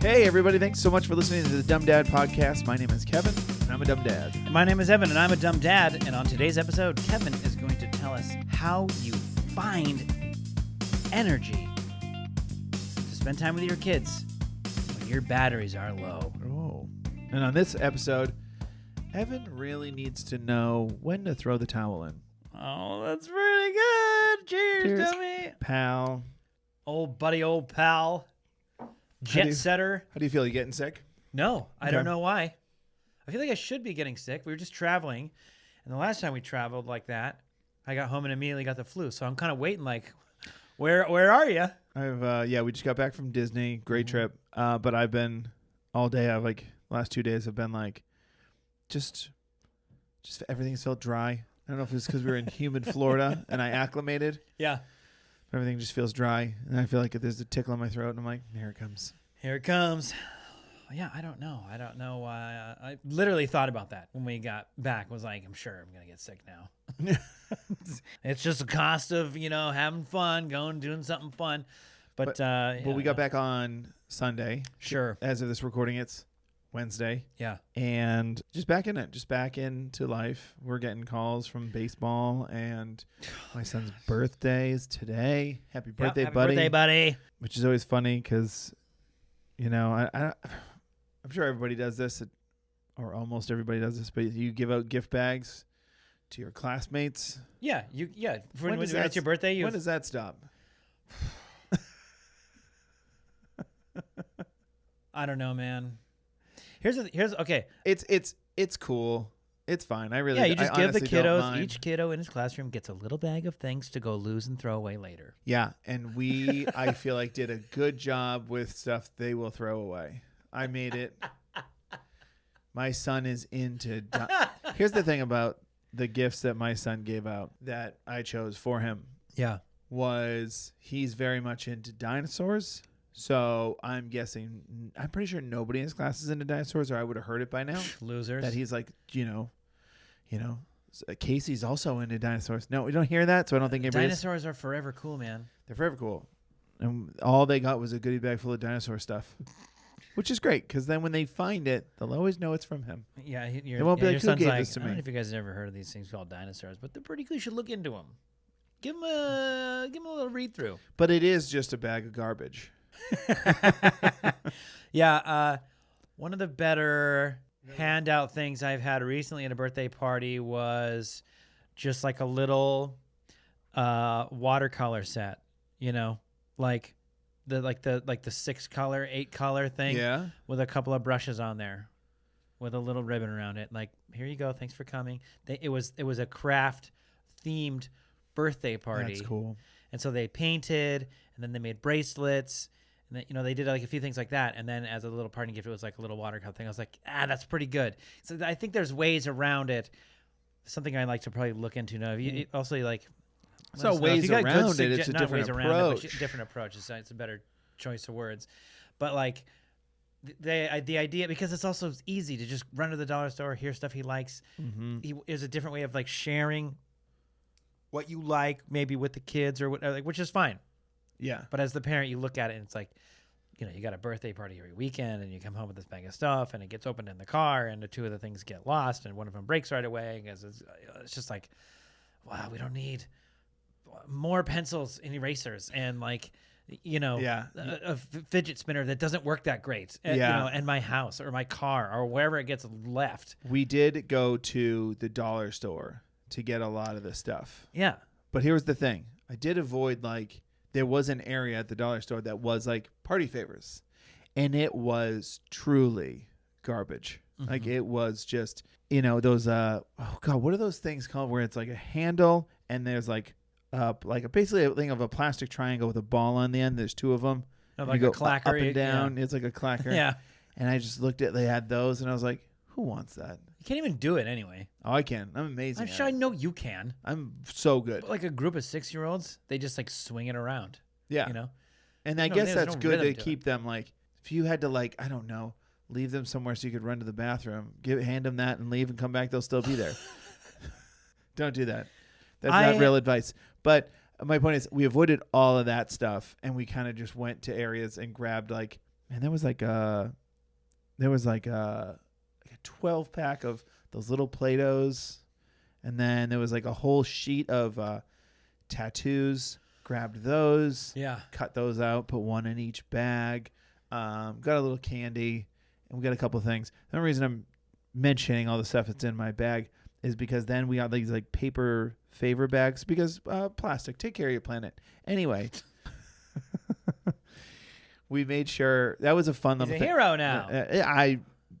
Hey, everybody. Thanks so much for listening to the Dumb Dad Podcast. My name is Kevin, and I'm a dumb dad. My name is Evan, and I'm a dumb dad. And on today's episode, Kevin is going to tell us how you find energy to spend time with your kids when your batteries are low. Oh. And on this episode, Evan really needs to know when to throw the towel in. Oh, that's pretty good. Cheers, dummy. Pal. Old buddy, old pal. Jet setter. How do you feel? You getting sick? No, I don't know why. I feel like I should be getting sick. We were just traveling, and the last time we traveled like that, I got home and immediately got the flu. So I'm kind of waiting like, where are you? We just got back from Disney. Great trip. But I've been all day. Last 2 days have been like, just everything's felt dry. I don't know if it's because we were in humid Florida and I acclimated. Yeah. Everything just feels dry, and I feel like there's a tickle in my throat, and I'm like, here it comes. Here it comes. Yeah, I don't know. Why. I literally thought about that when we got back. Was like, I'm sure I'm going to get sick now. It's just a cost of, having fun, doing something fun. But we got back on Sunday. Sure. As of this recording, it's Wednesday. Yeah. And just back in it, just back into life. We're getting calls from baseball, and my son's birthday is today. Happy birthday, happy buddy. Birthday, buddy. Which is always funny because, I'm sure everybody does this, or almost everybody does this, but you give out gift bags to your classmates. Yeah. When it's your birthday, when does that stop? I don't know, man. Here's okay. It's cool. It's fine. You just give the kiddos. Each kiddo in his classroom gets a little bag of things to go lose and throw away later. Yeah, and I feel like did a good job with stuff they will throw away. I made it. My son is into. Here's the thing about the gifts that my son gave out that I chose for him. Yeah, was he's very much into dinosaurs. So I'm pretty sure nobody in his class is into dinosaurs, or I would have heard it by now. Losers. That he's like, Casey's also into dinosaurs. No, we don't hear that, so I don't think anybody Dinosaurs are forever cool, man. They're forever cool. And all they got was a goodie bag full of dinosaur stuff, which is great, because then when they find it, they'll always know it's from him. Yeah, they won't be like, who gave this to I don't me? know if you guys have ever heard of these things called dinosaurs, but they're pretty cool. You should look into them. Give them a little read through. But it is just a bag of garbage. Yeah, one of the better handout things I've had recently at a birthday party was just like a little watercolor set, like the 6 color, 8 color thing, with a couple of brushes on there, with a little ribbon around it. Like, here you go, thanks for coming. It was a craft themed birthday party. That's cool. And so they painted, and then they made bracelets. And then, they did like a few things like that. And then as a little parting gift, it was like a little watercolor thing. I was like, that's pretty good. So I think there's ways around it. Something I like to probably look into now. So ways around it, it's a different approach. Different approach. It's a better choice of words. But like the idea, because it's also easy to just run to the dollar store, hear stuff he likes. Mm-hmm. There's a different way of like sharing what you like, maybe with the kids or whatever, which is fine. Yeah. But as the parent, you look at it and it's like, you got a birthday party every weekend and you come home with this bag of stuff and it gets opened in the car and the 2 of the things get lost and one of them breaks right away because it's just like, wow, we don't need more pencils and erasers and a fidget spinner that doesn't work that great in my house or my car or wherever it gets left. We did go to the dollar store to get a lot of this stuff. Yeah. But here's the thing. I did avoid there was an area at the dollar store that was like party favors, and it was truly garbage. Mm-hmm. Like it was just, those, what are those things called where it's like a handle and there's basically a thing of a plastic triangle with a ball on the end. There's 2 of them. Oh, like a clacker. Up and down. Yeah. It's like a clacker. Yeah. And I just looked at, they had those and I was like, who wants that? You can't even do it anyway. Oh, I can. I'm amazing. I'm sure I know you can. I'm so good. But like a group of 6-year-olds, they just like swing it around. Yeah. And I guess that's good to keep them if you had to I don't know, leave them somewhere so you could run to the bathroom, hand them that and leave and come back, they'll still be there. Don't do that. That's not real advice. But my point is we avoided all of that stuff and we kind of just went to areas and grabbed and there was like a 12 pack of those little Play-Dohs, and then there was like a whole sheet of tattoos. Grabbed those, cut those out, put one in each bag. Got a little candy, and we got a couple of things. The only reason I'm mentioning all the stuff that's in my bag is because then we got these like paper favor bags because plastic. Take care of your planet. Anyway, we made sure that was a fun little thing. He's a hero now.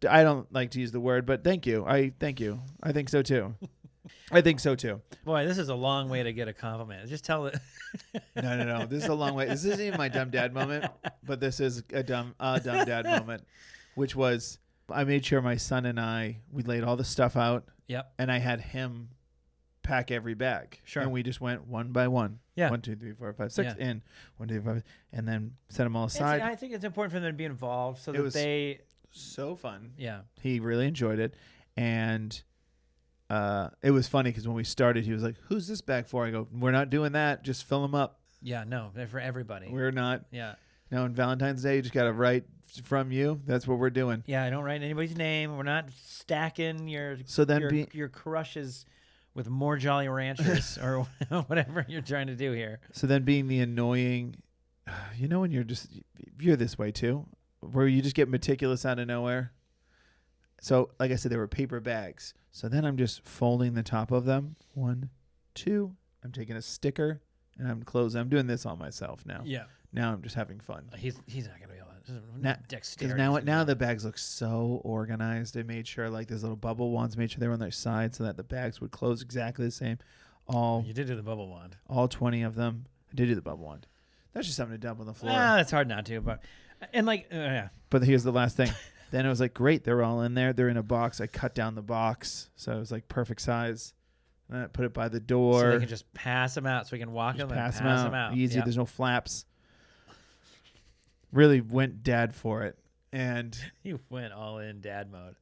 I don't like to use the word, but thank you. I think so too. I think so too. Boy, this is a long way to get a compliment. Just tell it. No. This is a long way. This isn't even my dumb dad moment, but this is a dumb dad moment, which was I made sure my son and we laid all the stuff out. Yep. And I had him pack every bag. Sure. And we just went one by one. Yeah. 1, 2, 3, 4, 5, 6 in. 1, 2, 3, 5, and then set them all aside. I think it's important for them to be involved so that they. So fun. Yeah. He really enjoyed it, and. It was funny because when we started, he was like, "Who's this bag for?" I go, "We're not doing that. Just fill them up." Yeah, no, they're for everybody. We're not. Yeah. No, on Valentine's Day, you just got to write from you. That's what we're doing. Yeah, I don't write anybody's name. We're not stacking your crushes with more Jolly Ranchers or whatever you're trying to do here. So then being the annoying, when you're this way too, where you just get meticulous out of nowhere. So, like I said, there were paper bags. So then I'm just folding the top of them. 1, 2. I'm taking a sticker and I'm closing. I'm doing this all myself now. Yeah. Now I'm just having fun. He's not gonna be able to. Dexterity. Now the bags look so organized. I made sure like there's little bubble wands. Made sure they were on their side so that the bags would close exactly the same. You did do the bubble wand. All 20 of them. I did do the bubble wand. That's just something to dump on the floor. It's hard not to, but yeah. But here's the last thing. Then it was like, great, they're all in there. They're in a box. I cut down the box, so it was like perfect size. And I put it by the door. So they can just pass them out, so we can walk them and pass them out. Easy. Yep. There's no flaps. Really went dad for it. And you went all in dad mode.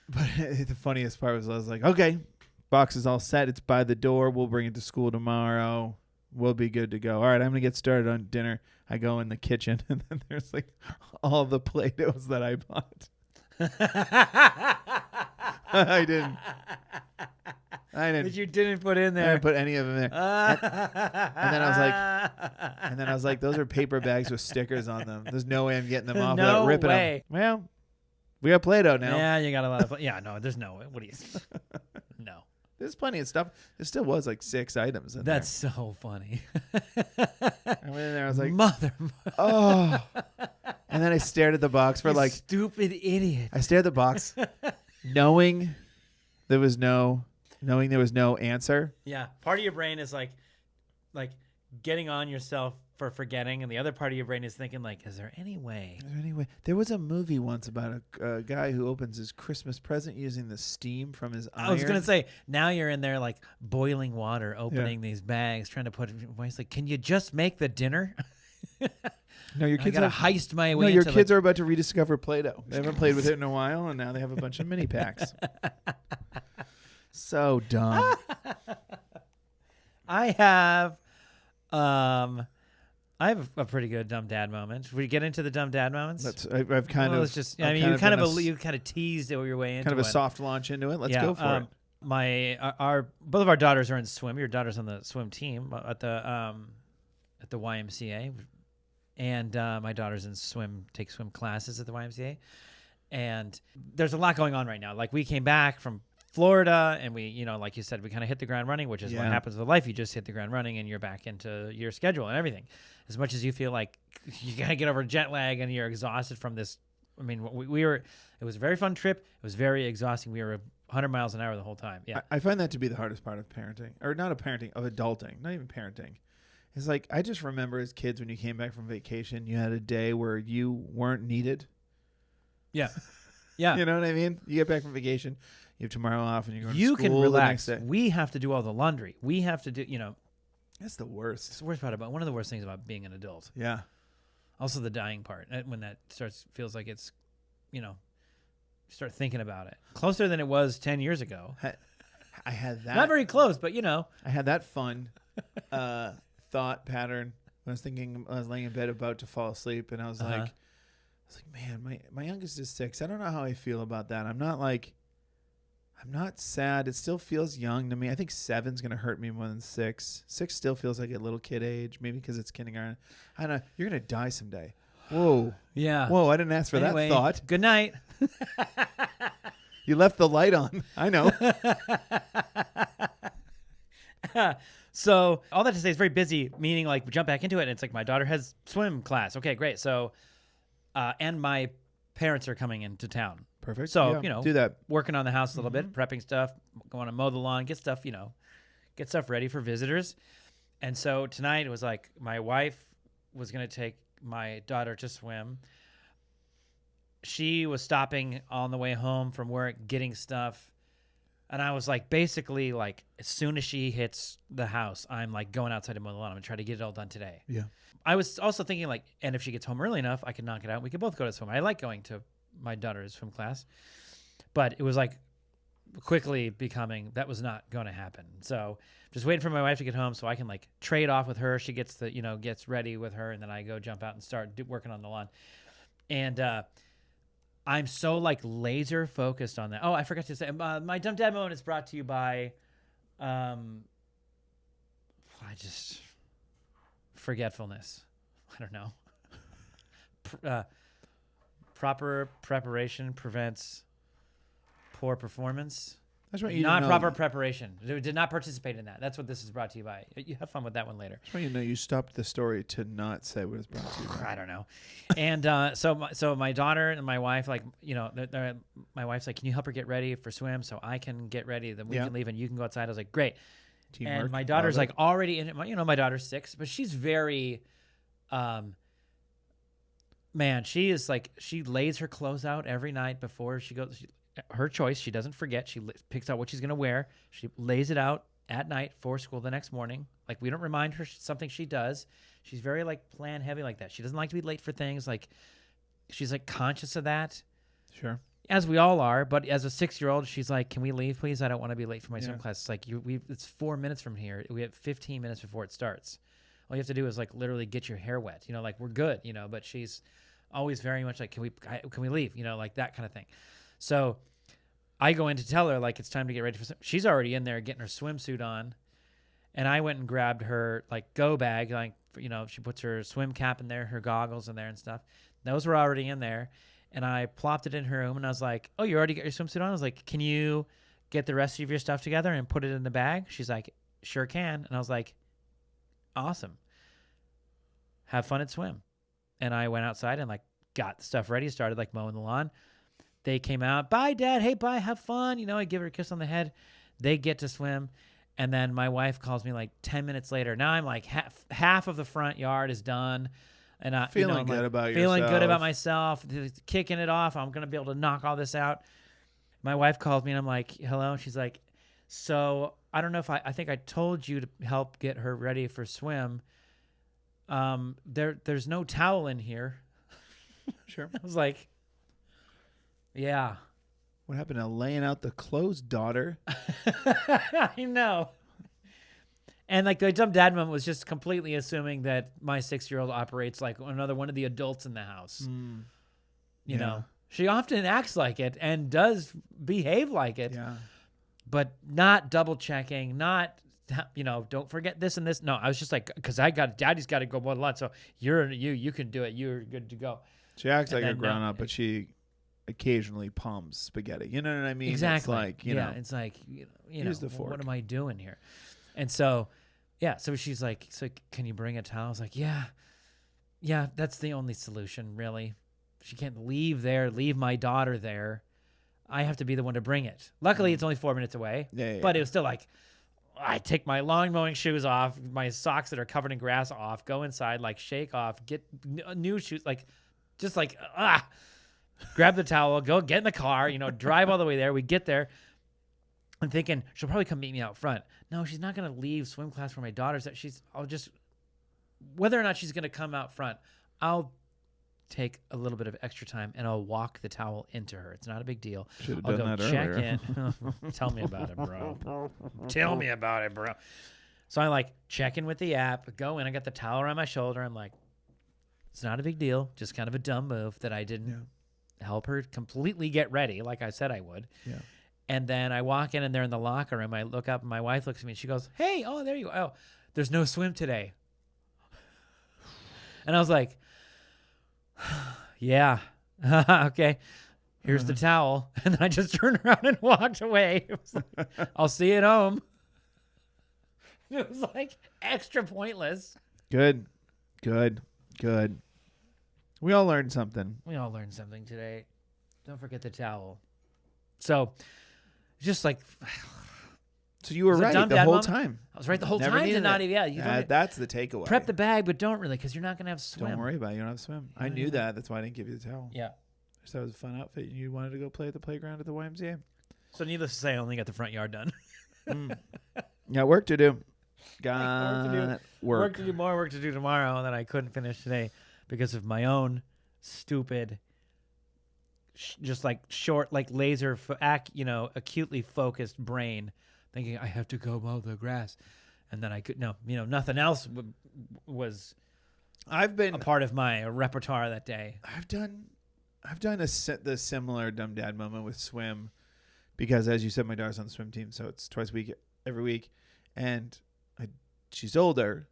But the funniest part was I was like, okay, box is all set. It's by the door. We'll bring it to school tomorrow. We'll be good to go. All right, I'm going to get started on dinner. I go in the kitchen, and then there's like all the Play-Dohs that I bought. I didn't. That you didn't put in there. I didn't put any of them there. And then I was like, those are paper bags with stickers on them. There's no way I'm getting them off without ripping them. Well, we got Play-Doh now. Yeah, you got a lot of. Yeah, no, there's no way. What do you? No. There's plenty of stuff. There still was like 6 items in there. That's so funny. I went in there. I was like, oh. And then I stared at the box for like stupid idiot. I stared at the box, knowing there was no answer. Yeah, part of your brain is like getting on yourself for forgetting, and the other part of your brain is thinking like, is there any way? There was a movie once about a guy who opens his Christmas present using the steam from his iron. I was gonna say, now you're in there like boiling water, opening these bags, trying to put. He's like, can you just make the dinner? No, your kids gotta heist my way. No, your kids are about to rediscover Play-Doh. They haven't played with it in a while, and now they have a bunch of mini packs. So dumb. I have a pretty good dumb dad moment. Should we get into the dumb dad moments? I've kind of. Just. I mean, you kind of teased your way into kind of a soft launch into it. Let's go for it. Both of our daughters are in swim. Your daughter's on the swim team at the YMCA, and my daughter's in take swim classes at the YMCA. And there's a lot going on right now. Like we came back from Florida, and we, like you said, we kind of hit the ground running, which is what happens with life. You just hit the ground running, and you're back into your schedule and everything. As much as you feel like you gotta get over jet lag and you're exhausted from this. I mean, it was a very fun trip. It was very exhausting. We were 100 miles an hour the whole time. Yeah, I find that to be the hardest part of parenting, or not of parenting, of adulting, not even parenting. It's like I just remember as kids when you came back from vacation, you had a day where you weren't needed. Yeah, yeah. You know what I mean? You get back from vacation. You have tomorrow off, and you're going to school. You can relax. The next day. We have to do all the laundry. We have to do, That's the worst. It's the worst part one of the worst things about being an adult. Yeah. Also the dying part. When that feels like it's, start thinking about it. Closer than it was 10 years ago. I had that. Not very close, but I had that fun thought pattern. I was laying in bed about to fall asleep, and I was was like, man, my youngest is 6. I don't know how I feel about that. I'm not sad. It still feels young to me. I think 7's going to hurt me more than 6. 6 still feels like a little kid age, maybe because it's kindergarten. I don't know. You're going to die someday. Whoa. Yeah. Whoa, I didn't ask for that thought. Good night. You left the light on. I know. So all that to say is very busy, meaning like we jump back into it and it's like my daughter has swim class. Okay, great. So, and my parents are coming into town. Perfect. So, yeah, do that. Working on the house a little bit, prepping stuff, going to mow the lawn, get stuff ready for visitors. And so tonight it was like my wife was going to take my daughter to swim. She was stopping on the way home from work, getting stuff. And I was like, basically, like, as soon as she hits the house, I'm like going outside to mow the lawn. I'm going to try to get it all done today. Yeah. I was also thinking, like, and if she gets home early enough, I could knock it out. We could both go to swim. I like going to my daughter's swim class. But it was like quickly becoming that was not going to happen. So just waiting for my wife to get home so I can, like, trade off with her. She gets gets ready with her, and then I go jump out and start working on the lawn. And I'm so like laser focused on that. Oh, I forgot to say, my dumb dad moment is brought to you by, forgetfulness. I don't know. Proper preparation prevents poor performance. That's right. You Not proper preparation. Did not participate in that. That's what this is brought to you by. You have fun with that one later. That's right. You stopped the story to not say what it's brought to you by. I don't know. And so my daughter and my wife, like, my wife's like, can you help her get ready for swim so I can get ready? Then we can leave and you can go outside. I was like, great. Teamwork. And my daughter's like already in it. My daughter's 6, but she's very, she is like, she lays her clothes out every night before she goes. Her choice. She doesn't forget. She picks out what she's going to wear. She lays it out at night for school the next morning. Like, we don't remind her something she does. She's very like plan heavy like that. She doesn't like to be late for things. Like, she's like conscious of that. Sure. As we all are. But as a 6-year-old, she's like, can we leave, please? I don't want to be late for my swim class. It's like, it's 4 minutes from here. We have 15 minutes before it starts. All you have to do is like literally get your hair wet. Like, we're good, but she's always very much like, can we leave? Like that kind of thing. So I go in to tell her, like, it's time to get ready for swim. She's already in there getting her swimsuit on. And I went and grabbed her, like, go bag. Like, she puts her swim cap in there, her goggles in there and stuff. Those were already in there. And I plopped it in her room. And I was like, oh, you already got your swimsuit on? I was like, can you get the rest of your stuff together and put it in the bag? She's like, sure can. And I was like, awesome. Have fun at swim. And I went outside and, like, got the stuff ready, started, like, mowing the lawn. They came out, bye, Dad. Hey, bye, have fun. I give her a kiss on the head. They get to swim. And then my wife calls me like 10 minutes later. Now I'm like half of the front yard is done. And I feeling good about yourself. Feeling good about myself, kicking it off. I'm going to be able to knock all this out. My wife calls me and I'm like, hello. She's like, so I don't know if I think I told you to help get her ready for swim. There's no towel in here. Sure. I was like, yeah. What happened to laying out the clothes, daughter? I know. And like the dumb dad moment was just completely assuming that my 6-year-old operates like another one of the adults in the house. You know, she often acts like it and does behave like it, but not double checking, not, don't forget this and this. No, I was just like, cause daddy's got to go mow the lawn. So you can do it. You're good to go. She acts like a grown up, but she occasionally palms spaghetti. You know what I mean? Exactly. It's like, you know, it's like, use the fork. What am I doing here? And so, so she's like, so can you bring a towel? I was like, yeah, that's the only solution, really. She can't leave my daughter there. I have to be the one to bring it. Luckily, it's only 4 minutes away. But it was still like, I take my lawn mowing shoes off, my socks that are covered in grass off, go inside, like shake off, get new shoes, like just like, grab the towel, go get in the car, drive all the way there. We get there. I'm thinking she'll probably come meet me out front. No, she's not going to leave swim class for my daughter's. Whether or not she's going to come out front, I'll take a little bit of extra time and I'll walk the towel into her. It's not a big deal. I'll go check in. Tell me about it, bro. Tell me about it, bro. So I like check in with the app, go in. I got the towel around my shoulder. I'm like, It's not a big deal. Just kind of a dumb move that I didn't help her completely get ready like I said I would. Yeah. And then I walk in and they're in the locker room. I look up and my wife looks at me and she goes, hey, oh, there you go. Oh, there's no swim today. And I was like, yeah, okay. Here's the towel. And then I just turned around and walked away. It was like, I'll see you at home. It was like extra pointless. Good. We all learned something. We all learned something today. Don't forget the towel. So, just like... So you were right the whole time. I was right the whole Never time. needed Not it. even, you don't that's the takeaway. prep the bag, but don't really, because you're not going to have swim. Don't worry about it. You don't have to swim. I knew that. That's why I didn't give you the towel. Yeah. So that was a fun outfit. You wanted to go play at the playground at the YMCA. So needless to say, I only got the front yard done. Yeah, work to do. Work to do, more work to do tomorrow that I couldn't finish today because of my own stupid, just like short, like laser, acutely focused brain, thinking I have to go mow the grass, and then I could nothing else was. I've been a part of my repertoire that day. I've done the similar dumb dad moment with swim, because as you said, my daughter's on the swim team, so it's twice a week, every week, and she's older,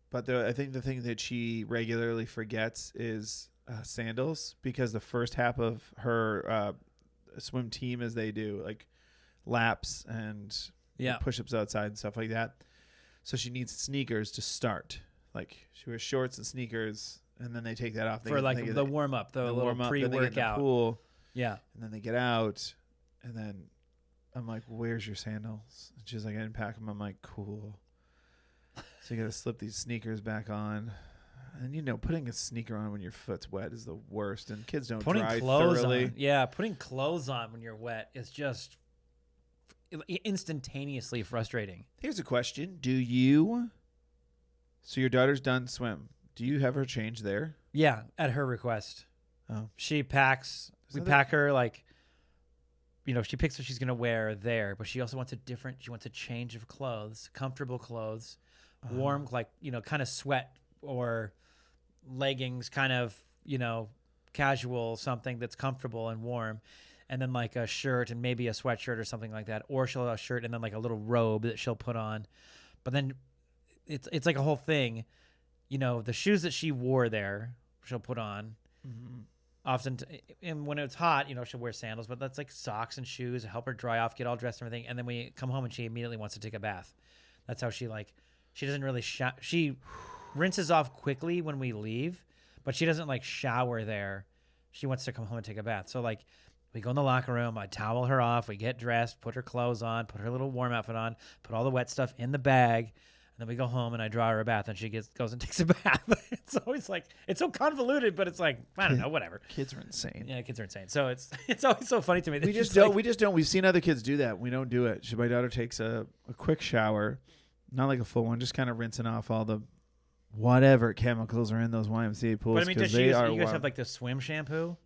but I think the thing that she regularly forgets is sandals, because the first half of her swim team, as they do like laps and push-ups outside and stuff like that, so she needs sneakers to start. Like she wears shorts and sneakers, and then they take that off for like the warm up, the little pre-workout pool. Yeah, and then they get out, and then I'm like, "Where's your sandals?" And she's like, "I didn't pack them." I'm like, "Cool." So you got to slip these sneakers back on, and putting a sneaker on when your foot's wet is the worst. And kids don't dry thoroughly. Yeah, putting clothes on when you're wet is just instantaneously frustrating. Here's a question: So your daughter's done swim. Do you have her change there? Yeah, at her request. Oh, she packs. We pack her like, she picks what she's gonna wear there, but she also wants she wants a change of clothes, comfortable clothes, warm, like kind of sweat or leggings, kind of casual, something that's comfortable and warm, and then like a shirt and maybe a sweatshirt or something like that, or she'll have a shirt and then like a little robe that she'll put on, but then it's like a whole thing. The shoes that she wore there, she'll put on. Mm-hmm. Often, and when it's hot, she'll wear sandals, but that's like socks and shoes, help her dry off, get all dressed and everything. And then we come home and she immediately wants to take a bath. That's how she doesn't really she rinses off quickly when we leave, but she doesn't like shower there. She wants to come home and take a bath. So like we go in the locker room, I towel her off, we get dressed, put her clothes on, put her little warm outfit on, put all the wet stuff in the bag. And then we go home and I draw her a bath and she goes and takes a bath. It's always like, it's so convoluted, but it's like, I don't know, whatever. Kids are insane. Yeah, kids are insane. So it's always so funny to me. We just don't. We've seen other kids do that. We don't do it. My daughter takes a quick shower, not like a full one, just kind of rinsing off all the whatever chemicals are in those YMCA pools. But I mean, does you guys have like the swim shampoo?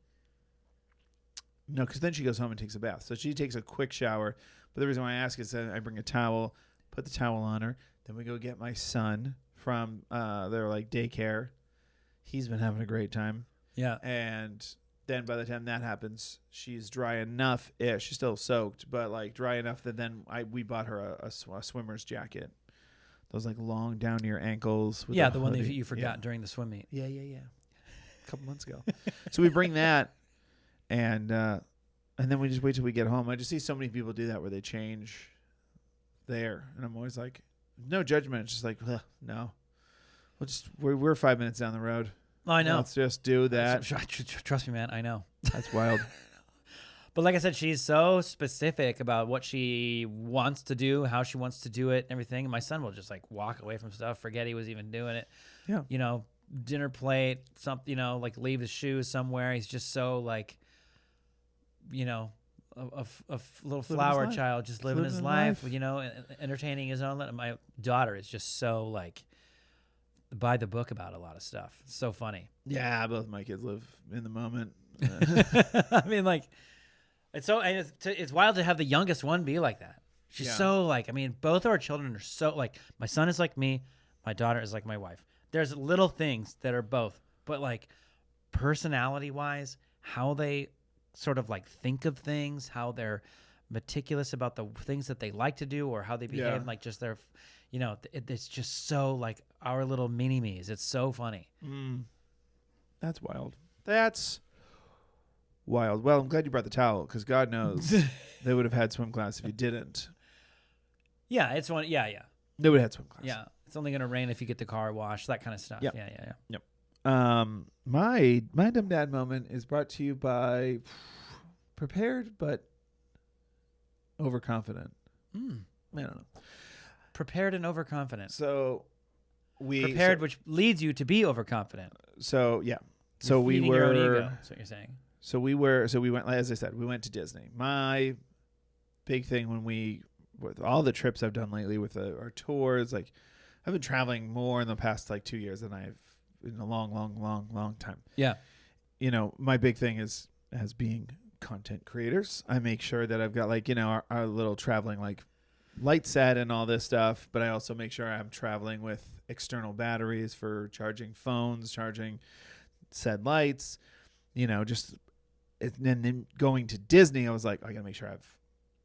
No, because then she goes home and takes a bath. So she takes a quick shower. But the reason why I ask is that I bring a towel, put the towel on her. Then we go get my son from their like daycare. He's been having a great time. Yeah. And then by the time that happens, she's dry enough. Yeah, she's still soaked, but like dry enough that then we bought her a swimmer's jacket. Those like long down to your ankles. With the one that you forgot during the swim meet. Yeah. A couple months ago. So we bring that, and then we just wait till we get home. I just see so many people do that where they change there, and I'm always like, no judgment. It's just like, no. We're 5 minutes down the road. I know. Let's just do that. Trust me, man. I know. That's wild. But like I said, she's so specific about what she wants to do, how she wants to do it, and everything. And my son will just like walk away from stuff, forget he was even doing it. Yeah. Dinner plate, something, like leave his shoes somewhere. He's just so like, a little flower child just living his life, entertaining his own. My daughter is just so like by the book about a lot of stuff. It's so funny. Yeah, both my kids live in the moment. I mean, like, it's wild to have the youngest one be like that. She's so like, I mean, both of our children are so like, my son is like me, my daughter is like my wife. There's little things that are both but like personality wise, how they sort of like think of things, how they're meticulous about the things that they like to do, or how they behave, like just their, it's just so like our little mini-me's. It's so funny. That's wild. That's wild. Well, I'm glad you brought the towel, because God knows they would have had swim class if you didn't. Yeah, it's one. Yeah. They would have had swim class. Yeah, it's only gonna rain if you get the car washed, that kind of stuff. Yep. Yeah. Yep. My dumb dad moment is brought to you by prepared but overconfident. I don't know. Prepared and overconfident. So prepared, which leads you to be overconfident. So yeah. You're feeding your own ego, that's what you're saying. So we went, as I said, we went to Disney. My big thing with all the trips I've done lately with our tours, like I've been traveling more in the past like 2 years than I've in a long time. Yeah. My big thing is, as being content creators, I make sure that I've got like, our little traveling like light set and all this stuff, but I also make sure I'm traveling with external batteries for charging phones, charging said lights, just, and then going to Disney, I was like, I gotta make sure I have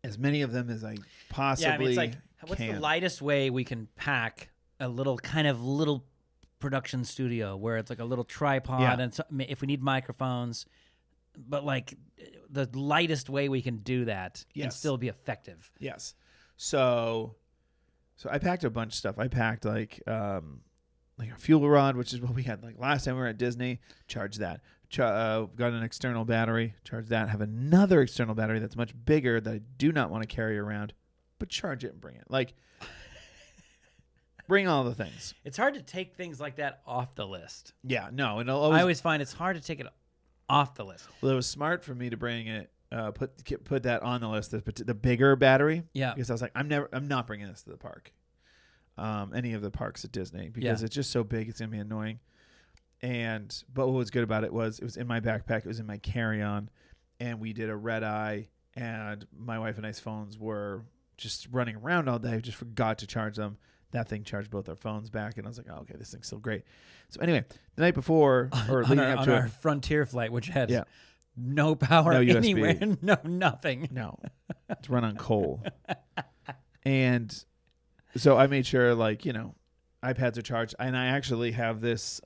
as many of them as I possibly Yeah, I mean, it's like, what's the lightest way we can pack a little production studio where it's like a little tripod, and if we need microphones, but like the lightest way we can do that and still be effective. Yes. So I packed a bunch of stuff. I packed like a fuel rod, which is what we had like last time we were at Disney. Charge that. Got an external battery. Charge that. Have another external battery that's much bigger that I do not want to carry around, but charge it and bring it. Like, bring all the things. It's hard to take things like that off the list. Yeah, no. And I always find it's hard to take it off the list. Well, it was smart for me to bring it, put that on the list, the bigger battery. Yeah. Because I was like, I'm not bringing this to the park, any of the parks at Disney, because it's just so big, it's gonna be annoying. But what was good about it was in my backpack, it was in my carry-on, and we did a red eye, and my wife and I's phones were just running around all day. I just forgot to charge them. That thing charged both our phones back, and I was like, oh, okay, this thing's still great. So anyway, the night before, or leading up to our Frontier flight, which had no power anywhere, no nothing. No, it's run on coal. And so I made sure, like, iPads are charged, and I actually have this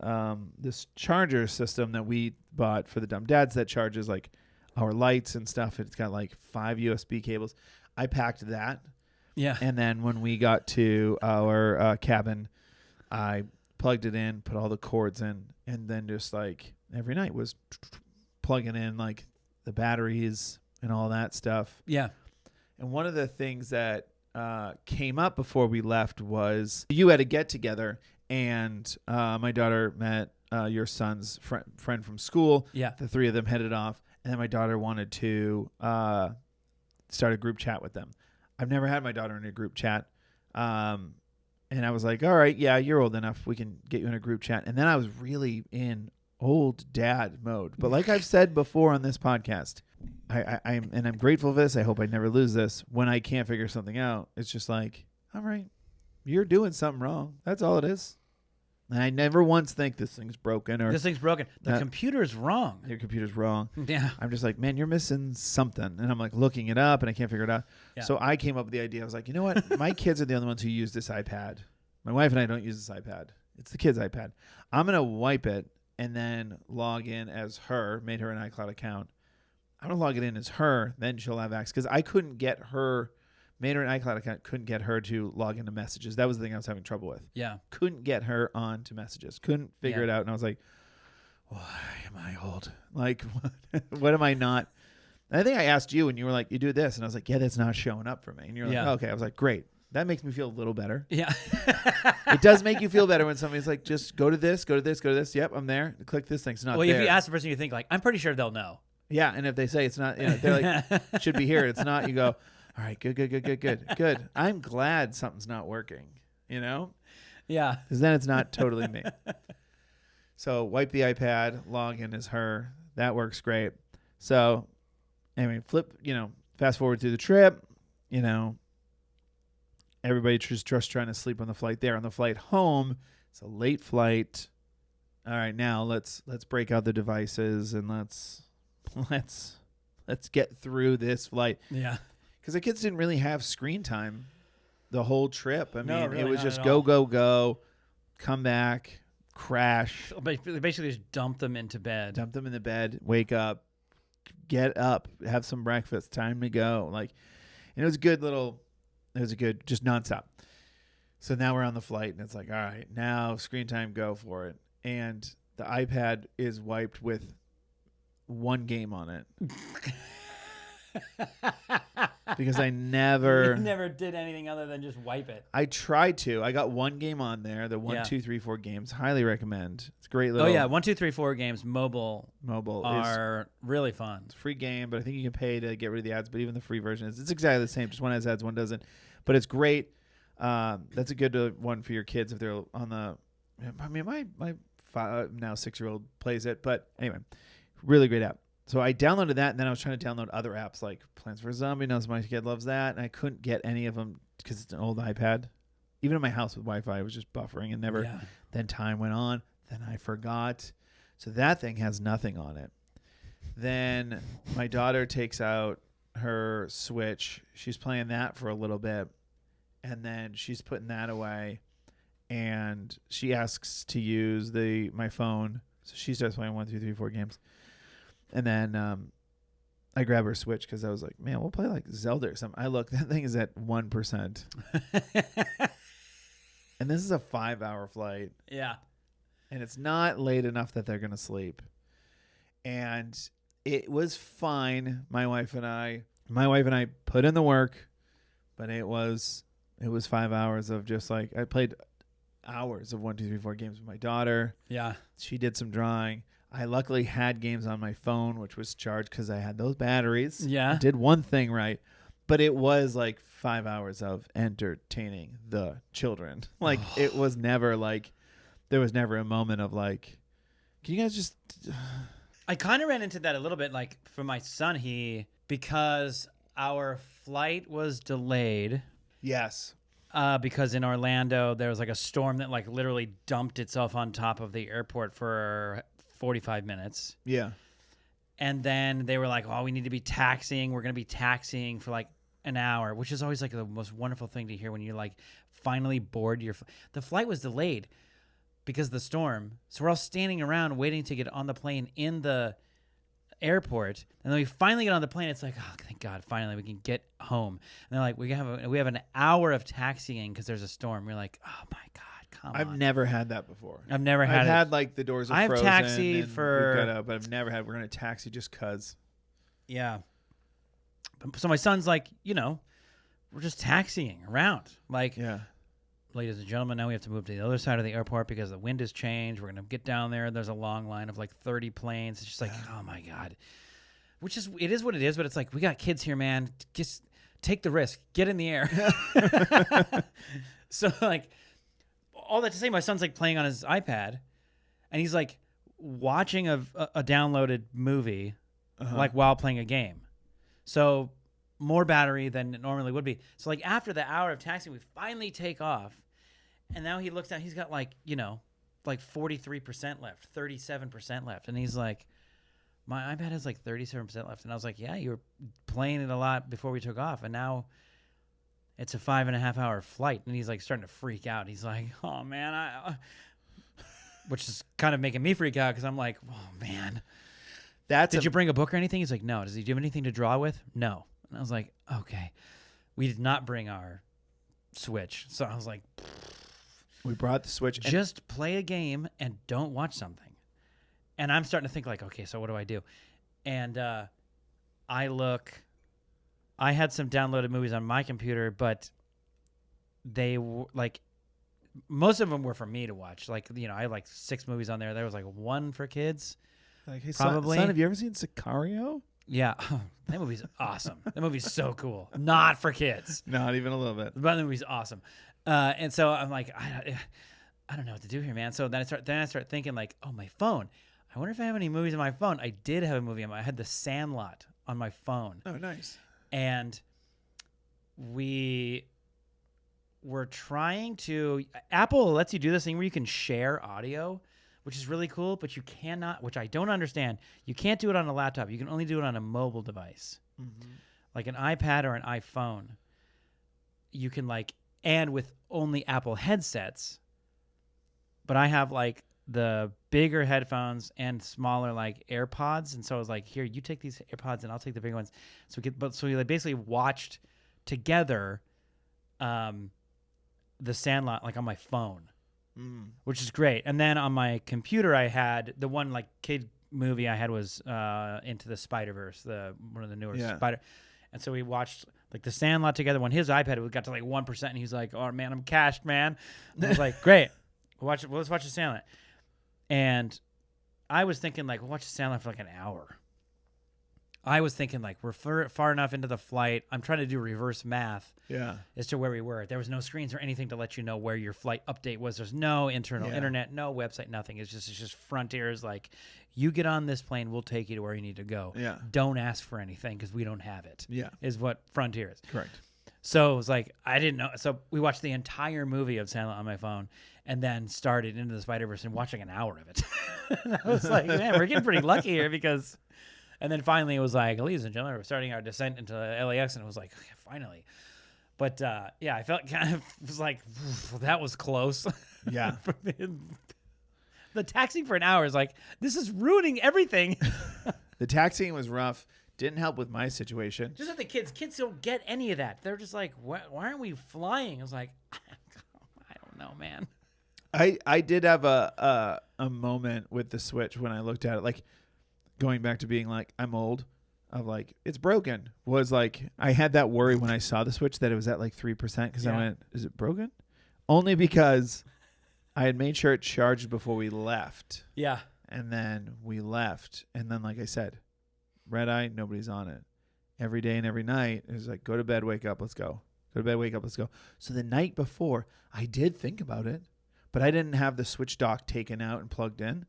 charger system that we bought for the dumb dads that charges like our lights and stuff. It's got like 5 USB cables. I packed that. Yeah. And then when we got to our cabin, I plugged it in, put all the cords in, and then just like every night was plugging in like the batteries and all that stuff. Yeah. And one of the things that came up before we left was you had a get together, and my daughter met your son's friend from school. Yeah. The three of them headed off, and then my daughter wanted to start a group chat with them. I've never had my daughter in a group chat. And I was like, all right, yeah, you're old enough. We can get you in a group chat. And then I was really in old dad mode. But like I've said before on this podcast, I'm grateful for this. I hope I never lose this. When I can't figure something out, it's just like, all right, you're doing something wrong. That's all it is. And I never once think this thing's broken or this thing's broken. The computer's wrong. Your computer's wrong. Yeah. I'm just like, man, you're missing something. And I'm like looking it up and I can't figure it out. Yeah. So I came up with the idea. I was like, you know what? My kids are the only ones who use this iPad. My wife and I don't use this iPad. It's the kids' iPad. I'm going to wipe it and then log in as her, made her an iCloud account. I'm going to log it in as her. Then she'll have access. Because I couldn't get her. Made her an iCloud account, couldn't get her to log into messages. That was the thing I was having trouble with. Yeah. Couldn't get her onto messages. Couldn't figure it out. And I was like, why am I old? Like, what am I not? And I think I asked you, and you were like, you do this. And I was like, yeah, that's not showing up for me. And you're like, oh, okay. I was like, great. That makes me feel a little better. Yeah. It does make you feel better when somebody's like, just go to this, go to this, go to this. Yep, I'm there. Click this thing. It's not there. Well, if you ask the person, you think, like, I'm pretty sure they'll know. Yeah. And if they say it's not, they're like, should be here. It's not. You go, all right, good. I'm glad something's not working, Yeah. Because then it's not totally me. So wipe the iPad, log in as her. That works great. So anyway, fast forward through the trip, everybody just trying to sleep on the flight there. On the flight home, it's a late flight. all right, now let's break out the devices and let's get through this flight. Yeah. Because the kids didn't really have screen time the whole trip. I mean, really it was not just at go, all. go, come back, crash, They basically just dump them into bed. dump them in the bed, wake up, get up, have some breakfast, time to go. Like, and it was a good, just nonstop. So now we're on the flight and it's like, all right, now screen time, go for it. And the iPad is wiped with one game on it. Because I never You never did anything other than just wipe it. I tried to. I got one game on there, the 1, 2, 3, 4 games. Highly recommend. It's a great little 1, 2, 3, 4 games mobile mobile. are really fun. It's a free game, but I think you can pay to get rid of the ads. But even the free version it's exactly the same. Just one has ads, one doesn't. But it's great. That's a good one for your kids if they're on the. I mean, my now 6-year-old plays it, but anyway, really great app. So I downloaded that, and then I was trying to download other apps like Plants vs. Zombies. Knows my kid loves that, and I couldn't get any of them because it's an old iPad. Even in my house with Wi-Fi, it was just buffering and never. Yeah. Then time went on. Then I forgot. So that thing has nothing on it. Then my daughter takes out her Switch. She's playing that for a little bit, and then she's putting that away. And she asks to use my phone. So she starts playing 1, 2, 3, 4 games. And then I grab her Switch because I was like, man, we'll play like Zelda or something. I look, that thing is at 1%. And this is a 5-hour flight. Yeah. And it's not late enough that they're going to sleep. And it was fine. My wife and I put in the work, but it was 5 hours of just like, I played hours of 1, 2, 3, 4 games with my daughter. Yeah. She did some drawing. I luckily had games on my phone, which was charged because I had those batteries. Yeah. I did one thing right. But it was like 5 hours of entertaining the children. Like, it was never like, there was never a moment of like, can you guys just... I kind of ran into that a little bit. Like, for my son, because our flight was delayed... Yes. Because in Orlando, there was like a storm that like literally dumped itself on top of the airport for 45 minutes. Yeah. And then they were like, oh, we need to be taxiing. We're going to be taxiing for like an hour, which is always like the most wonderful thing to hear when you like finally board the flight was delayed because of the storm. So we're all standing around waiting to get on the plane in the airport, and then we finally get on the plane. It's like, oh, thank God, finally we can get home. And they're like, we have an hour of taxiing because there's a storm. We're like, oh my God, come on. I've never had that before. I've never had it. had like the doors are I've frozen. taxied and for- we've got out, but I've never had. We're gonna taxi just cause. Yeah. So my son's like, we're just taxiing around. Like, Yeah. ladies and gentlemen, now we have to move to the other side of the airport because the wind has changed. We're going to get down there. There's a long line of like 30 planes. It's just like, oh my God. It is what it is, but it's like, we got kids here, man. Just take the risk. Get in the air. So like, all that to say, my son's like playing on his iPad and he's like watching a downloaded movie like while playing a game. So more battery than it normally would be. So like after the hour of taxiing, we finally take off. And now he looks down, he's got like, like 43% left, 37% left. And he's like, my iPad has like 37% left. And I was like, yeah, you were playing it a lot before we took off. And now it's a 5.5 hour flight. And he's like starting to freak out. He's like, oh man, which is kind of making me freak out because I'm like, oh man. Did you bring a book or anything? He's like, no. Does he do anything to draw with? No. And I was like, okay. We did not bring our Switch. So I was like, we brought the Switch. Just play a game and don't watch something. And I'm starting to think like, okay, so what do I do? And I had some downloaded movies on my computer, but they were like, most of them were for me to watch. Like, I had like 6 movies on there. There was like 1 for kids. Like, hey, probably. Son, have you ever seen Sicario? Yeah. That movie's awesome. That movie's so cool. Not for kids. Not even a little bit. But the movie's awesome. And so I'm like, I don't know what to do here, man. So then I start thinking like, oh, my phone. I wonder if I have any movies on my phone. I did have a movie I had The Sandlot on my phone. Oh, nice. And we were trying to... Apple lets you do this thing where you can share audio which is really cool, but you cannot, which I don't understand. You can't do it on a laptop. You can only do it on a mobile device, like an iPad or an iPhone. You can like, and with only Apple headsets. But I have like the bigger headphones and smaller like AirPods, and so I was like, here, you take these AirPods and I'll take the big ones. So we like basically watched together, The Sandlot like on my phone, which is great. And then on my computer, I had the one like kid movie I had was Into the Spider-Verse, one of the newer Spider. And so we watched like The Sandlot together. When his iPad got to like 1%, and he's like, "Oh man, I'm cashed, man." And I was like, "Great, let's watch The Sandlot." And I was thinking like, we'll watch The Sandlot for like an hour. I was thinking like we're far enough into the flight. I'm trying to do reverse math as to where we were. There was no screens or anything to let you know where your flight update was. There's no internal internet, no website, nothing. It's just Frontier's like, you get on this plane, we'll take you to where you need to go. Yeah. Don't ask for anything because we don't have it. Yeah. Is what Frontier is. Correct. So it was like, I didn't know. So we watched the entire movie of Sandlot on my phone and then started Into the Spider-Verse and watching an hour of it. And I was like, man, we're getting pretty lucky here because... And then finally it was like, ladies and gentlemen, we're starting our descent into LAX. And it was like, okay, finally. But I felt kind of, was like, that was close. Yeah. The taxiing for an hour is like, this is ruining everything. The taxiing was rough. Didn't help with my situation. Just like the kids don't get any of that. They're just like, why aren't we flying? I was like, I don't know, man. I did have a moment with the Switch when I looked at it, like going back to being like, I'm old, of like, it's broken. Was like, I had that worry when I saw the Switch that it was at like 3% because I went, is it broken? Only because I had made sure it charged before we left. Yeah. And then we left. And then, like I said, red eye, nobody's on it. Every day and every night, it was like, go to bed, wake up, let's go. Go to bed, wake up, let's go. So the night before, I did think about it, but I didn't have the Switch dock taken out and plugged in.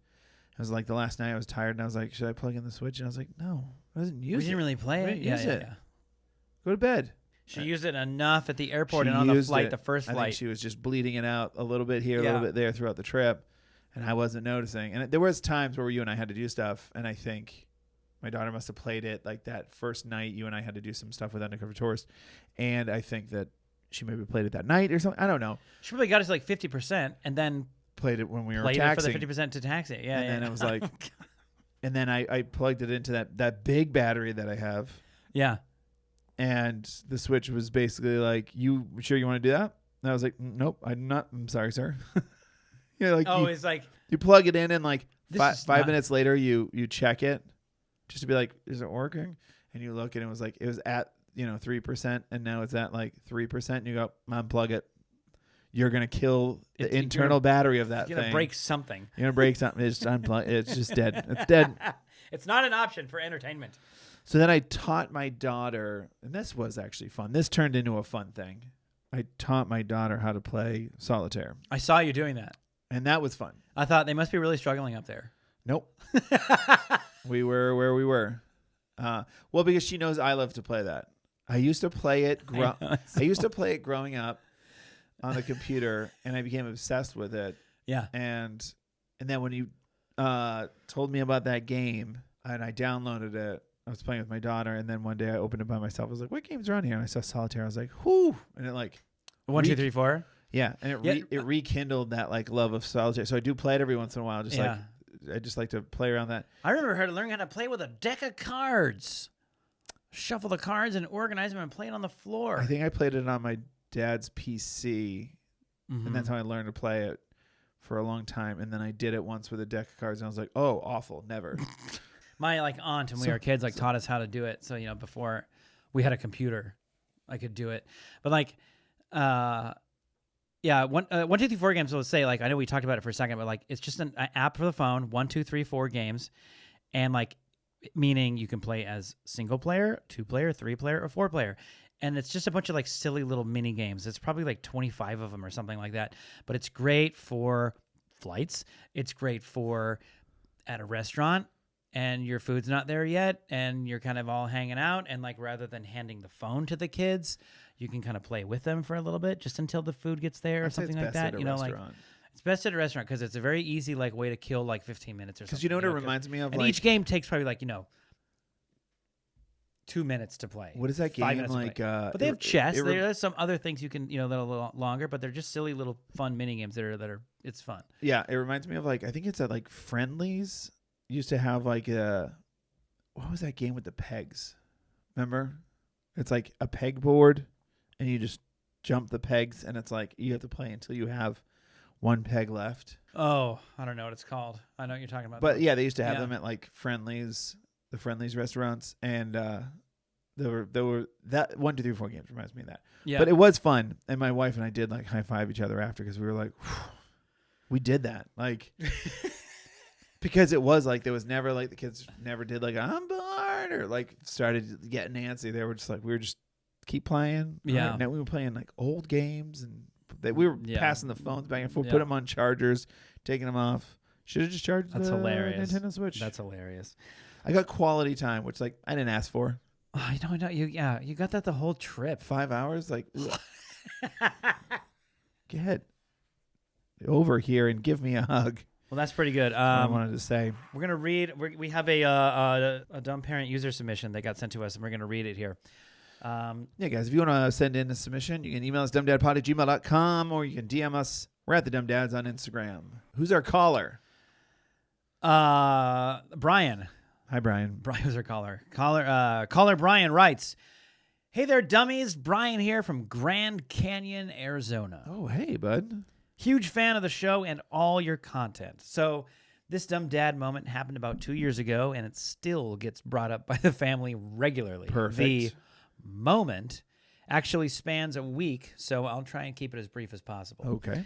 It was like the last night I was tired, and I was like, should I plug in the Switch? And I was like, no, I didn't use it. We didn't really play it. Use it. Go to bed. She used it enough at the airport and on the flight, the first flight. I think she was just bleeding it out a little bit here, a little bit there throughout the trip, and I wasn't noticing. And there was times where you and I had to do stuff, and I think my daughter must have played it like that first night you and I had to do some stuff with Undercover Tourist, and I think that she maybe played it that night or something. I don't know. She probably got us like 50% and then played it when we were taxing. Played it for the 50% to taxi. Yeah, and then it was like, and then I plugged it into that big battery that I have. Yeah. And the Switch was basically like, you sure you want to do that? And I was like, nope, I'm not. I'm sorry, sir. Like it's like you plug it in and like 5 minutes later you check it just to be like, is it working? And you look and it was like, it was at 3% and now it's at like 3%. And you go, unplug it. You're gonna kill the internal battery of that thing. You're gonna break something. You're gonna break something. It's unplug. It's just dead. It's dead. It's not an option for entertainment. So then I taught my daughter, and this was actually fun. This turned into a fun thing. I taught my daughter how to play solitaire. I saw you doing that. And that was fun. I thought they must be really struggling up there. Nope. We were where we were. Well, because she knows I love to play that. I used to play it. I used to play it growing up on the computer, and I became obsessed with it. Yeah. And then when you told me about that game, and I downloaded it, I was playing with my daughter, and then one day I opened it by myself. I was like, "What games are on here?" And I saw Solitaire. I was like, "Whoo!" And it like 1, 2, 3, 4. Yeah, and it rekindled that like love of Solitaire. So I do play it every once in a while. Just like I just like to play around that. I remember learning how to play with a deck of cards. Shuffle the cards and organize them and play it on the floor. I think I played it on my dad's PC, and that's how I learned to play it for a long time. And then I did it once with a deck of cards, and I was like, "Oh, awful, never." My aunt when we were kids taught us how to do it. So before we had a computer, I could do it. But 1, 2, 3, 4 games. So let's say I know we talked about it for a second, but it's just an app for the phone. 1, 2, 3, 4 games, and meaning you can play as single player, 2 player, 3 player, or 4 player. And it's just a bunch of silly little mini games. It's probably 25 of them or something like that. But it's great for flights. It's great for at a restaurant and your food's not there yet and you're kind of all hanging out. And rather than handing the phone to the kids, you can kind of play with them for a little bit just until the food gets there or something like that. It's best at a restaurant because it's a very easy like way to kill like 15 minutes or something. Because you know what it reminds me of? And like, each game takes probably like 2 minutes to play. What is that 5 game minutes to like? play. But they have chess. There's some other things you can that are a little longer, but they're just silly little fun mini games that are it's fun. Yeah, it reminds me of like I think it's at like Friendlies used to have like what was that game with the pegs? Remember? It's like a pegboard, and you just jump the pegs, and it's like you have to play until you have one peg left. Oh, I don't know what it's called. I know what you're talking about. But yeah, they used to have them at like Friendlies, the Friendlies restaurants, and there were that 1, 2, 3, 4 games reminds me of that. Yeah. But it was fun, and my wife and I did like high five each other after because we were like, we did that like. Because it was like there was never like the kids never did like I'm bored or like started getting antsy. They were just like we were just keep playing. Yeah. Right. Now we were playing like old games and we were passing the phones back and forth, put them on chargers, taking them off. Should have just charged That's the hilarious. Nintendo Switch. That's hilarious. I got quality time, which like I didn't ask for. Oh, you got that the whole trip. 5 hours, like get over here and give me a hug. Well, that's pretty good. I wanted to say we're gonna read. We have a dumb parent user submission that got sent to us, and we're gonna read it here. Yeah, guys, if you want to send in a submission, you can email us dumbdadpod@gmail.com or you can DM us. We're at the Dumb Dads on Instagram. Who's our caller? Brian. Hi, Brian. Brian was our caller. Caller Brian writes, "Hey there, dummies. Brian here from Grand Canyon, Arizona. Oh, hey, bud. Huge fan of the show and all your content. So this dumb dad moment happened about 2 years ago, and it still gets brought up by the family regularly. Perfect. The moment actually spans a week, so I'll try and keep it as brief as possible. Okay.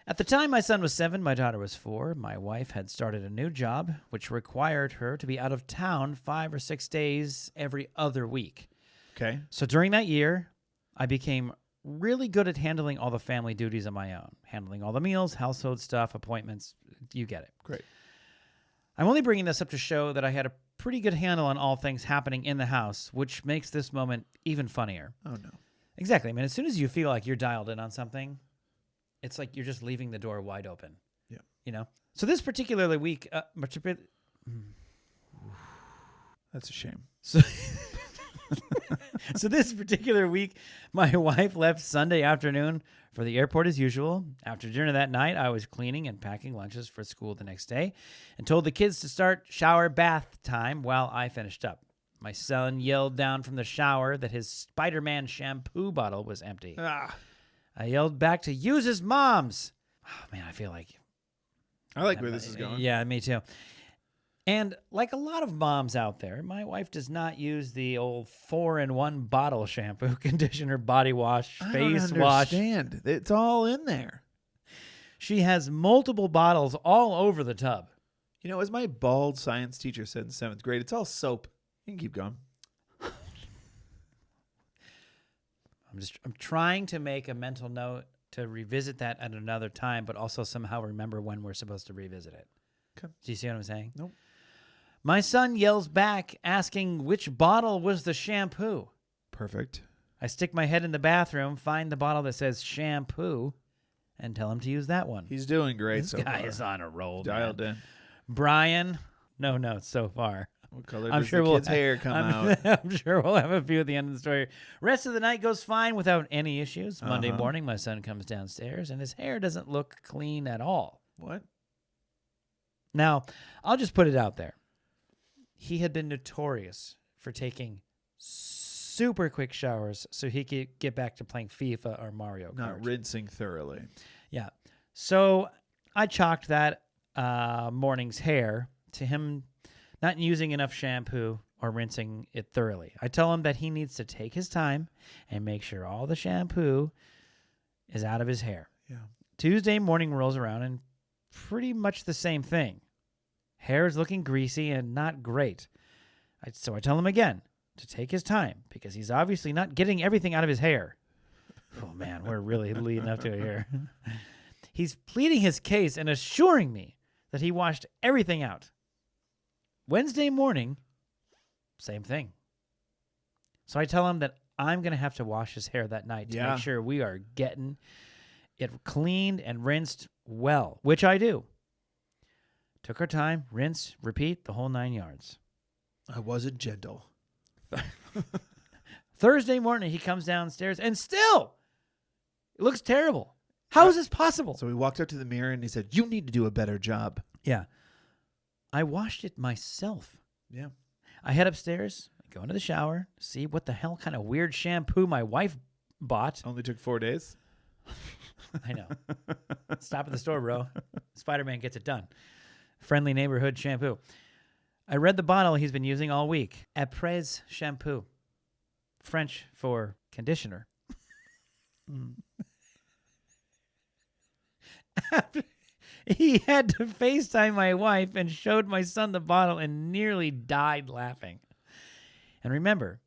At the time my son was 7, my daughter was 4. My wife had started a new job, which required her to be out of town 5 or 6 days every other week. Okay. So during that year, I became really good at handling all the family duties on my own, handling all the meals, household stuff, appointments. You get it. Great. I'm only bringing this up to show that I had a pretty good handle on all things happening in the house, which makes this moment even funnier. Oh, no. Exactly. I mean, as soon as you feel like you're dialed in on something, it's like you're just leaving the door wide open. Yeah. You know? So this particular week... That's a shame. So this particular week, my wife left Sunday afternoon for the airport as usual. After dinner that night, I was cleaning and packing lunches for school the next day and told the kids to start shower bath time while I finished up. My son yelled down from the shower that his Spider-Man shampoo bottle was empty. I yelled back to use his mom's. Oh, man, I feel like... I like where this is going. Yeah, me too. And like a lot of moms out there, my wife does not use the old 4-in-1 bottle shampoo, conditioner, body wash, face wash. I understand. It's all in there. She has multiple bottles all over the tub. You know, as my bald science teacher said in 7th grade, it's all soap. You can keep going. I'm trying to make a mental note to revisit that at another time, but also somehow remember when we're supposed to revisit it. Okay. Do you see what I'm saying? Nope. My son yells back, asking which bottle was the shampoo. Perfect. I stick my head in the bathroom, find the bottle that says shampoo, and tell him to use that one. He's doing great This so guy far. is on a roll, Dialed man. in. Brian, no notes so far. What color I'm does sure the we'll kid's hair come out? I'm sure we'll have a few at the end of the story. Rest of the night goes fine without any issues. Monday morning, my son comes downstairs, and his hair doesn't look clean at all. What? Now, I'll just put it out there. He had been notorious for taking super quick showers so he could get back to playing FIFA or Mario Kart. Not rinsing thoroughly. Yeah. So I chalked that morning's hair to him not using enough shampoo or rinsing it thoroughly. I tell him that he needs to take his time and make sure all the shampoo is out of his hair. Yeah. Tuesday morning rolls around and pretty much the same thing. Hair is looking greasy and not great. So I tell him again to take his time because he's obviously not getting everything out of his hair. Oh, man, we're really leading up to it here. He's pleading his case and assuring me that he washed everything out. Wednesday morning, same thing. So I tell him that I'm going to have to wash his hair that night to make sure we are getting It cleaned and rinsed well, which I do. Took our time, rinse, repeat, the whole 9 yards. I wasn't gentle. Thursday morning, he comes downstairs, and still, it looks terrible. How is this possible? So we walked up to the mirror, and he said, "You need to do a better job." Yeah. I washed it myself. Yeah. I head upstairs, I go into the shower, see what the hell kind of weird shampoo my wife bought. Only took 4 days. I know. Stop at the store, bro. Spider-Man gets it done. Friendly neighborhood shampoo. I read the bottle he's been using all week. Après shampoo. French for conditioner. After he had to FaceTime my wife and showed my son the bottle and nearly died laughing. And remember,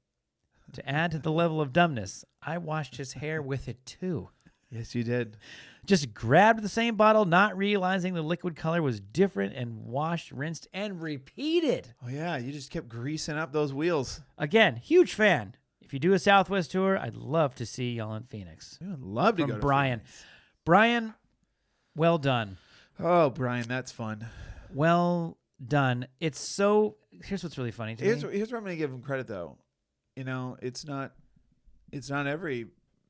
to add to the level of dumbness, I washed his hair with it too. Yes, you did. Just grabbed the same bottle, not realizing the liquid color was different, and washed, rinsed, and repeated. Oh, yeah. You just kept greasing up those wheels. Again, huge fan. If you do a Southwest tour, I'd love to see y'all in Phoenix. I'd love to go to Brian. Phoenix. Brian, well done. Oh, Brian, that's fun. Well done. It's so... Here's what's really funny to me. Here's where I'm going to give him credit, though. You know, it's not every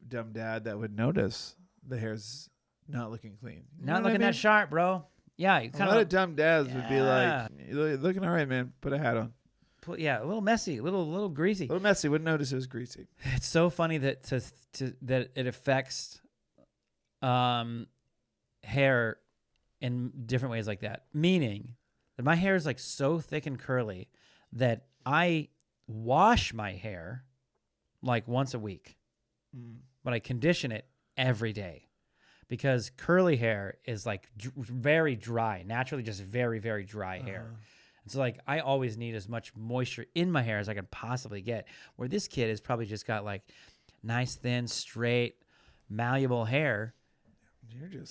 dumb dad that would notice the hair's not looking clean. You Not looking that sharp, bro. Yeah. A lot of dumb dads would be like, "You're looking all right, man. Put a hat on." Yeah, a little messy, a little greasy. A little messy. Wouldn't notice it was greasy. It's so funny that that it affects hair in different ways like that. Meaning that my hair is like so thick and curly that I wash my hair like once a week, but I condition it every day because curly hair is like very dry, naturally just very, very dry hair. And so like I always need as much moisture in my hair as I can possibly get, where this kid has probably just got like nice, thin, straight, malleable hair.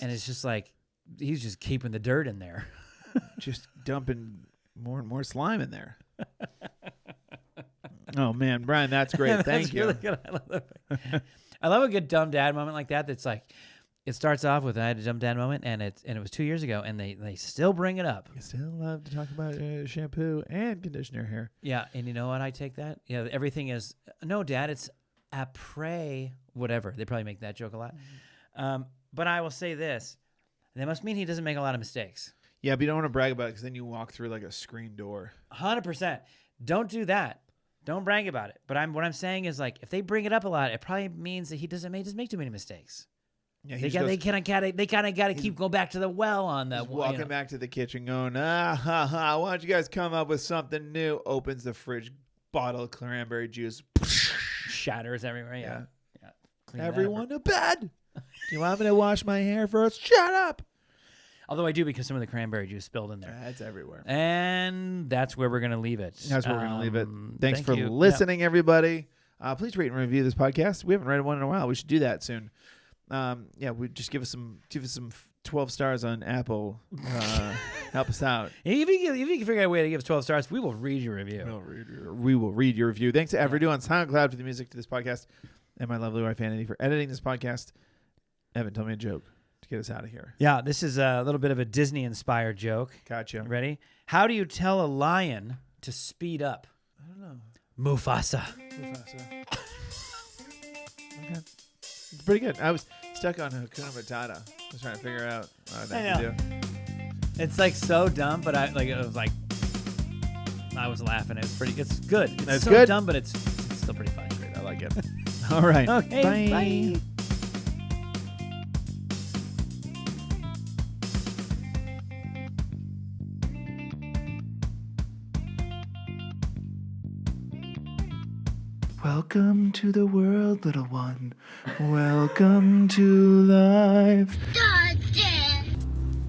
And it's just like he's just keeping the dirt in there. Just dumping more and more slime in there. Oh, man. Brian, that's great. Thank you. Really good. I love a good dumb dad moment like that. That's like, it starts off with I had a dumb dad moment, and it was 2 years ago, and they still bring it up. I still love to talk about shampoo and conditioner hair. Yeah, and you know what? I take that. Yeah, everything is, no, Dad, it's après whatever. They probably make that joke a lot. But I will say this. That must mean he doesn't make a lot of mistakes. Yeah, but you don't want to brag about it because then you walk through like a screen door. 100%. Don't do that. Don't brag about it. But what I'm saying is, like, if they bring it up a lot, it probably means that he doesn't make too many mistakes. Yeah, they kind of got to keep going back to the well on that. Walking back to the kitchen, going, why don't you guys come up with something new? Opens the fridge, bottle of cranberry juice, shatters everywhere. Yeah. Everyone to bed. Do you want me to wash my hair first? Shut up. Although I do, because some of the cranberry juice spilled in there. It's everywhere. And that's where we're going to leave it. That's where we're going to leave it. Thanks for listening, everybody. Please rate and review this podcast. We haven't read one in a while. We should do that soon. We just give us some 12 stars on Apple. Help us out. If you can figure out a way to give us 12 stars, we will read your review. We will read your review. Thanks to Verdú on SoundCloud for the music to this podcast, and my lovely wife Annie for editing this podcast. Evan, tell me a joke to get us out of here. Yeah, this is a little bit of a Disney-inspired joke. Gotcha. Ready? How do you tell a lion to speed up? I don't know. Mufasa. Okay. It's pretty good. I was stuck on Hakuna Matata. I was trying to figure out what that to do. It's like so dumb, but I was laughing. It's good. It's so good. Dumb, but it's still pretty funny. Great. I like it. All right. Okay. Bye. Welcome to the world, little one. Welcome to life.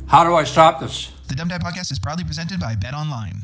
How do I stop this? The Dumb Dad Podcast is proudly presented by Bet Online.